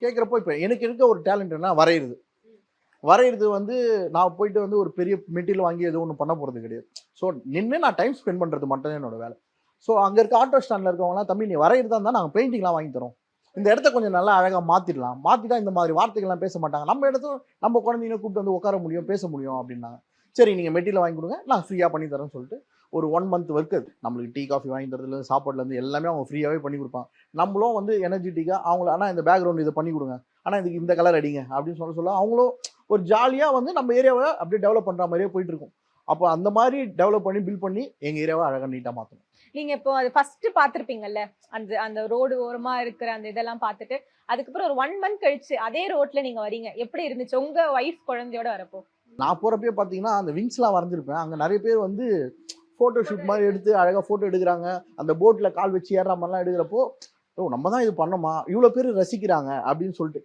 கேட்குறப்போ இப்போ எனக்கு இருக்க ஒரு டேலண்ட் என்ன வரைகிறது. வரைகிறது வந்து நான் போயிட்டு வந்து ஒரு பெரிய மெட்டீரியல் வாங்கி எதுவும் ஒன்றும் பண்ண போகிறது கிடையாது. ஸோ நின்று நான் டைம் ஸ்பெண்ட் பண்ணுறது மட்டும் தான் என்னோட வேலை. ஸோ அங்கே இருக்க ஆட்டோ ஸ்டாண்டில் இருக்கவங்களாம், தம்பி நீ வரைகிறதா இருந்தால் நாங்கள் பெயிண்டிங்லாம் வாங்கி தரோம், இந்த இடத்த கொஞ்சம் நல்லா அழகாக மாற்றிடலாம், மாற்றிட்டா இந்த மாதிரி வார்த்தைகள்லாம் பேச மாட்டாங்க, நம்ம இடத்துல நம்ம குழந்தைங்க கூப்பிட்டு வந்து உட்கார முடியும், பேச முடியும் அப்படின்னாங்க. சரி நீங்கள் மெட்டீரியல் வாங்கி கொடுங்க, நான் ஃப்ரீயாக பண்ணி தரேன்னு சொல்லிட்டு ஒரு 1 மந்த் ஒர்க் அது. நம்மளுக்கு டீ காஃபி வாங்கி தரதுலேருந்து சாப்பாடுலேருந்து எல்லாமே அவங்க ஃப்ரீயாகவே பண்ணி கொடுப்பாங்க. நம்மளும் வந்து எனர்ஜெட்டிக்காக அவங்கள ஆனால் இந்த பேக்ரவுண்ட் இதை பண்ணி கொடுங்க, ஆனால் இதுக்கு இந்த கலர் அடிங்க அப்படின்னு சொல்ல அவங்களும் ஒரு ஜாலியாக வந்து நம்ம ஏரியாவை அப்படியே டெவலப் பண்ணுற மாதிரியே போயிட்டு இருக்கும். அப்போ அந்த மாதிரி டெவலப் பண்ணி பில்ட் பண்ணி எங்கள் ஏரியாவை அழகாக நீட்டாக மாற்றணும். நீங்க இப்போ அது ஃபர்ஸ்ட் பாத்திருப்பீங்கல்ல, அந்த அந்த ரோடு ஓரமா இருக்கிற அந்த இதெல்லாம் பார்த்துட்டு அதுக்கப்புறம் ஒரு 1 மந்த் கழிச்சு அதே ரோட்ல நீங்க வரீங்க, எப்படி இருந்துச்சு உங்க வைஃப் குழந்தையோட வரப்போ? நான் போகிறப்பே பார்த்தீங்கன்னா அந்த விங்ஸ்லாம் வரைஞ்சிருப்பேன். அங்கே நிறைய பேர் வந்து ஃபோட்டோ ஷூட் மாதிரி எடுத்து அழகாக ஃபோட்டோ எடுக்கிறாங்க. அந்த போட்டில் கால் வச்சு ஏறுற மாதிரிலாம் எடுக்கிறப்போ, ஓ நம்ம தான் இது பண்ணோமா, இவ்வளோ பேர் ரசிக்கிறாங்க அப்படின்னு சொல்லிட்டு